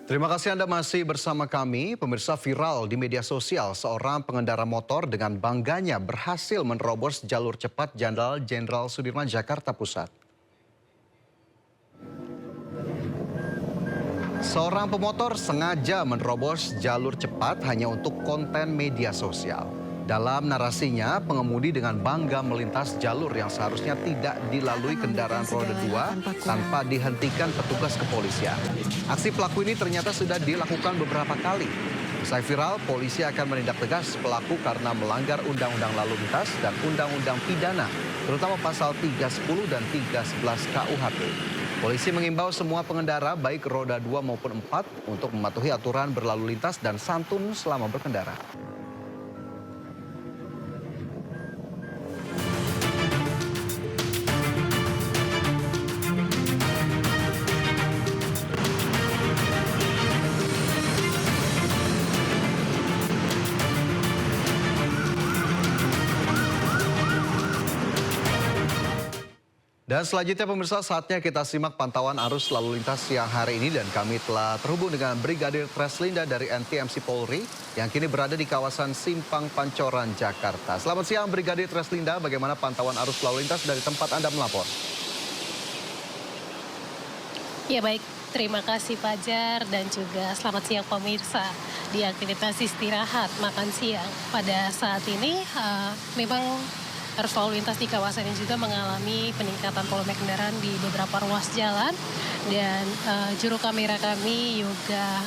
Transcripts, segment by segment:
Terima kasih Anda masih bersama kami. Pemirsa, viral di media sosial seorang pengendara motor dengan bangganya berhasil menerobos jalur cepat Jalan Jenderal Sudirman, Jakarta Pusat. Seorang pemotor sengaja menerobos jalur cepat hanya untuk konten media sosial. Dalam narasinya, pengemudi dengan bangga melintas jalur yang seharusnya tidak dilalui kendaraan roda 2 tanpa dihentikan petugas kepolisian. Aksi pelaku ini ternyata sudah dilakukan beberapa kali. Usai viral, polisi akan menindak tegas pelaku karena melanggar Undang-Undang Lalu Lintas dan Undang-Undang Pidana, terutama pasal 310 dan 311 KUHP. Polisi mengimbau semua pengendara baik roda 2 maupun 4 untuk mematuhi aturan berlalu lintas dan santun selama berkendara. Dan selanjutnya pemirsa, saatnya kita simak pantauan arus lalu lintas siang hari ini dan kami telah terhubung dengan Brigadir Treslinda dari NTMC Polri yang kini berada di kawasan Simpang Pancoran, Jakarta. Selamat siang Brigadir Treslinda, bagaimana pantauan arus lalu lintas dari tempat Anda melapor? Ya baik, terima kasih Fajar dan juga selamat siang pemirsa. Di aktivitas istirahat makan siang pada saat ini memang arus lalu lintas di kawasan ini juga mengalami peningkatan volume kendaraan di beberapa ruas jalan dan juru kamera kami juga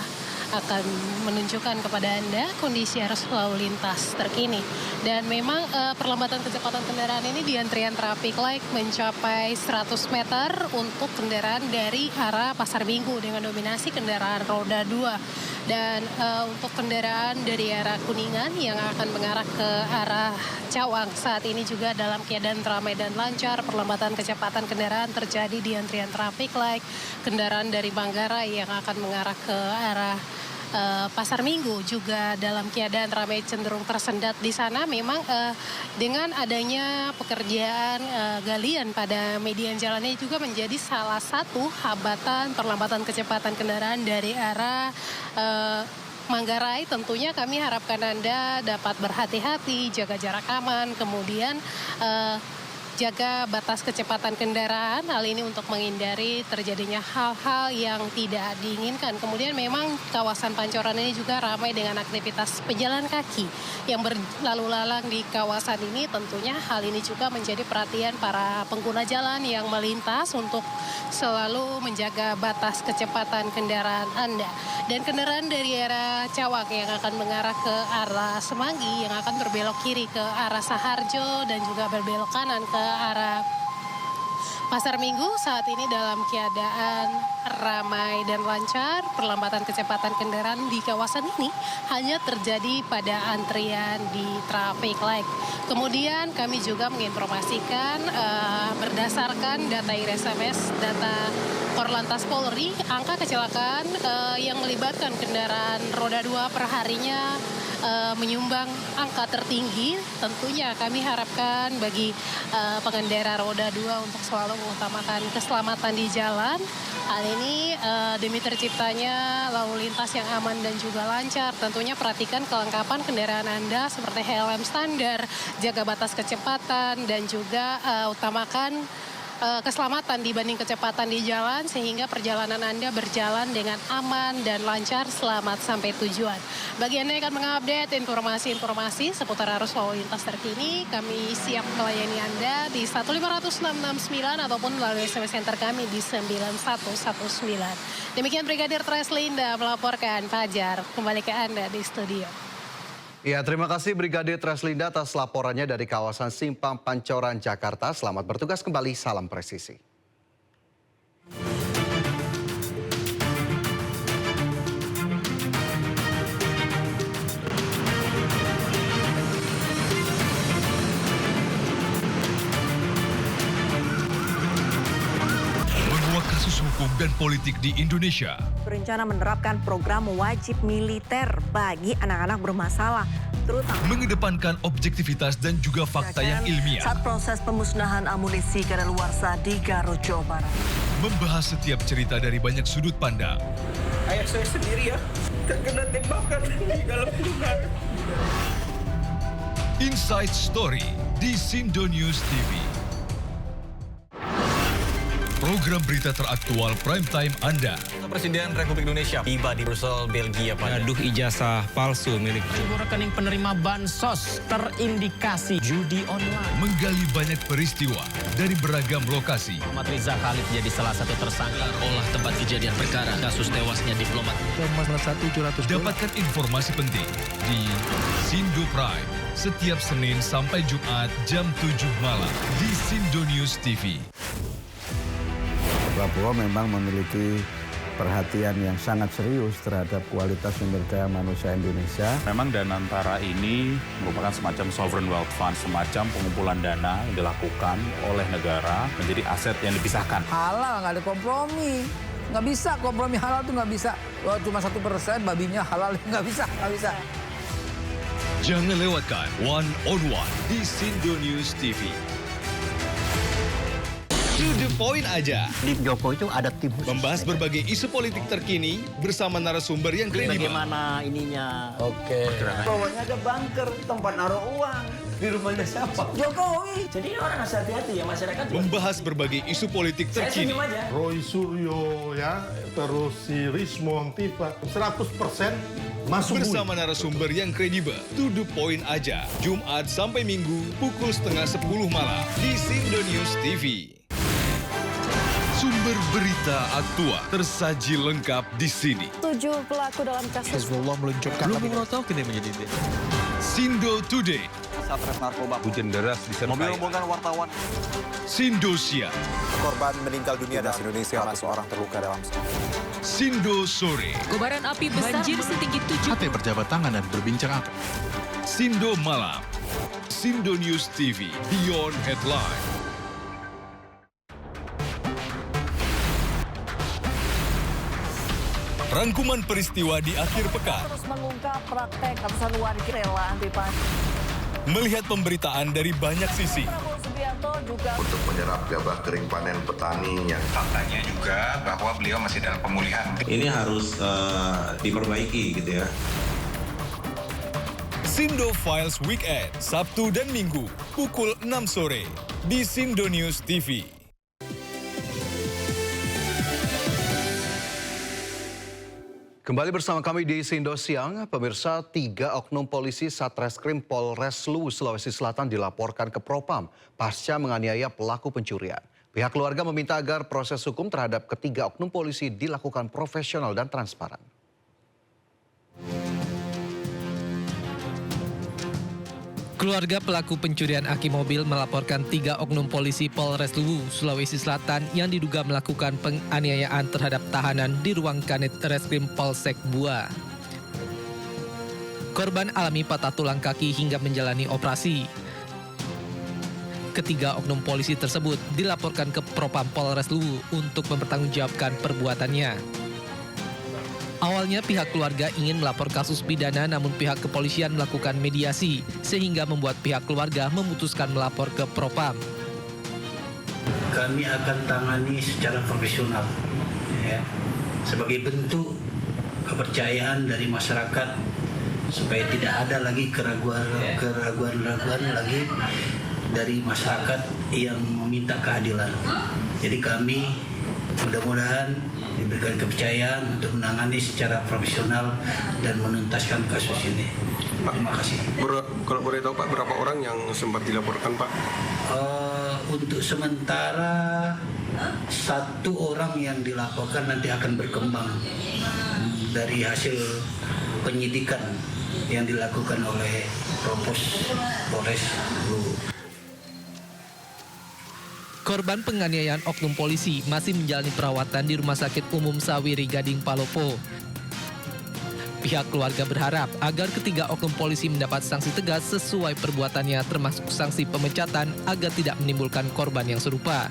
akan menunjukkan kepada Anda kondisi arus lalu lintas terkini. Dan memang perlambatan kecepatan kendaraan ini di antrian traffic light mencapai 100 meter untuk kendaraan dari arah Pasar Minggu dengan dominasi kendaraan roda 2. Dan untuk kendaraan dari arah Kuningan yang akan mengarah ke arah Cawang saat ini juga dalam keadaan ramai dan lancar. Perlambatan kecepatan kendaraan terjadi di antrian traffic light. Kendaraan dari Manggarai yang akan mengarah ke arah Pasar Minggu juga dalam keadaan ramai cenderung tersendat di sana. Memang dengan adanya pekerjaan galian pada median jalan ini juga menjadi salah satu hambatan perlambatan kecepatan kendaraan dari arah Manggarai. Tentunya kami harapkan Anda dapat berhati-hati, jaga jarak aman, kemudian jaga batas kecepatan kendaraan, hal ini untuk menghindari terjadinya hal-hal yang tidak diinginkan. Kemudian memang kawasan Pancoran ini juga ramai dengan aktivitas pejalan kaki yang berlalu lalang di kawasan ini. Tentunya hal ini juga menjadi perhatian para pengguna jalan yang melintas untuk selalu menjaga batas kecepatan kendaraan Anda. Dan kendaraan dari arah Cawang yang akan mengarah ke arah Semanggi, yang akan berbelok kiri ke arah Saharjo dan juga berbelok kanan ke arah Pasar Minggu saat ini dalam keadaan ramai dan lancar. Perlambatan kecepatan kendaraan di kawasan ini hanya terjadi pada antrian di traffic light. Kemudian kami juga menginformasikan berdasarkan data IRSMS, data Korlantas Polri, angka kecelakaan yang melibatkan kendaraan roda 2 perharinya menyumbang angka tertinggi. Tentunya kami harapkan bagi pengendara roda 2 untuk selalu mengutamakan keselamatan di jalan. Hal ini demi terciptanya lalu lintas yang aman dan juga lancar. Tentunya perhatikan kelengkapan kendaraan Anda seperti helm standar, jaga batas kecepatan, dan juga utamakan keselamatan dibanding kecepatan di jalan sehingga perjalanan Anda berjalan dengan aman dan lancar selamat sampai tujuan. Bagi Anda yang akan mengupdate informasi-informasi seputar arus lalu lintas terkini, kami siap melayani Anda di 1516669 ataupun melalui SMS center kami di 9119. Demikian Brigadir Treslinda melaporkan. Fajar, kembali ke Anda di studio. Ya, terima kasih Brigadir Treslinda atas laporannya dari kawasan Simpang Pancoran, Jakarta. Selamat bertugas kembali, salam presisi. Menguak kasus hukum dan politik di Indonesia. Berencana menerapkan program wajib militer bagi anak-anak bermasalah, terutama Mengedepankan objektivitas dan juga fakta yang ilmiah. saat proses pemusnahan amunisi kadaluarsa di Garut, Jawa Barat. Membahas setiap cerita dari banyak sudut pandang. ayah saya sendiri ya terkena tembakan di dalam kurungan. Inside Story di Sindo News TV. Program berita teraktual prime time Anda. Presiden Republik Indonesia tiba di Brussel, Belgia pada Gaduh ijazah palsu milik Rekening penerima bansos terindikasi judi online. Menggali banyak peristiwa dari beragam lokasi. Muhammad Riza Khalid jadi salah satu tersangka. olah tempat kejadian perkara kasus tewasnya diplomat. Dapatkan informasi penting di Sindo Prime setiap Senin sampai Jumat jam 7 malam di Sindo News TV. Prabowo memang memiliki perhatian yang sangat serius terhadap kualitas sumber daya manusia Indonesia. Memang Danantara ini merupakan semacam sovereign wealth fund, semacam pengumpulan dana yang dilakukan oleh negara menjadi aset yang dipisahkan. Halal, nggak ada kompromi. Nggak bisa, kompromi halal tuh nggak bisa. Wah, cuma 1%, babinya halal, nggak bisa. Jangan lewatkan One on One di Sindo News TV. To the point aja. Di Jokowi itu ada tim khusus. Membahas berbagai isu politik terkini bersama narasumber yang kredibel. Bagaimana ininya? Oke. Bawahnya ada bunker, tempat naruh uang. Di rumahnya siapa? Jokowi. Jadi orang harus hati-hati ya masyarakat. Membahas berbagai isu politik Saya terkini. senyum aja. Roy Suryo ya, terus si Rismo Antifa, 100% masuk Bersama narasumber yang kredibel. To the point aja. Jumat sampai Minggu pukul 9:30 malam di Sindo News TV. Sumber berita aktual tersaji lengkap di sini. 7 pelaku dalam kasus Hezbollah meluncurkan Belum kini menjadi Sindo Today. Satres narkoba. Hujan deras disertai Mobil rombongan wartawan. Sindo Siang. Korban meninggal dunia dan Indonesia 100 orang terluka dalam Sindo Sore. kobaran api besar banjir setinggi 7 Hati berjabat tangan dan berbincang apa? Sindo Malam. Sindo News TV. Beyond Headline. Rangkuman peristiwa di akhir pekan. Terus mengungkap praktek ratusan warga rela anti pajak. Melihat pemberitaan dari banyak sisi. Prabowo Subianto juga untuk menyerap gabah kering panen petani yang faktanya juga bahwa beliau masih dalam pemulihan. Ini harus diperbaiki gitu ya. Sindo Files Weekend, Sabtu dan Minggu, pukul 6 sore di Sindo News TV. Kembali bersama kami di Sindo Siang, pemirsa 3 oknum polisi Satreskrim Polres Luwu, Sulawesi Selatan dilaporkan ke Propam pasca menganiaya pelaku pencurian. Pihak keluarga meminta agar proses hukum terhadap ketiga oknum polisi dilakukan profesional dan transparan. Keluarga pelaku pencurian aki mobil melaporkan 3 oknum polisi Polres Luwu, Sulawesi Selatan yang diduga melakukan penganiayaan terhadap tahanan di ruang kanit Reskrim Polsek Bua. Korban alami patah tulang kaki hingga menjalani operasi. Ketiga oknum polisi tersebut dilaporkan ke Propam Polres Luwu untuk mempertanggungjawabkan perbuatannya. Awalnya pihak keluarga ingin melapor kasus pidana, namun pihak kepolisian melakukan mediasi sehingga membuat pihak keluarga memutuskan melapor ke Propam. Kami akan tangani secara profesional ya, sebagai bentuk kepercayaan dari masyarakat supaya tidak ada lagi keraguan lagi dari masyarakat yang meminta keadilan. Jadi kami mudah-mudahan diberikan kepercayaan untuk menangani secara profesional dan menuntaskan kasus ini. Terima kasih. Kalau boleh tahu Pak, berapa orang yang sempat dilaporkan Pak? Untuk sementara 1 orang yang dilaporkan, nanti akan berkembang dari hasil penyidikan yang dilakukan oleh Propos Polres Luwu. Korban penganiayaan oknum polisi masih menjalani perawatan di Rumah Sakit Umum Sawiri Gading Palopo. Pihak keluarga berharap agar ketiga oknum polisi mendapat sanksi tegas sesuai perbuatannya, termasuk sanksi pemecatan agar tidak menimbulkan korban yang serupa.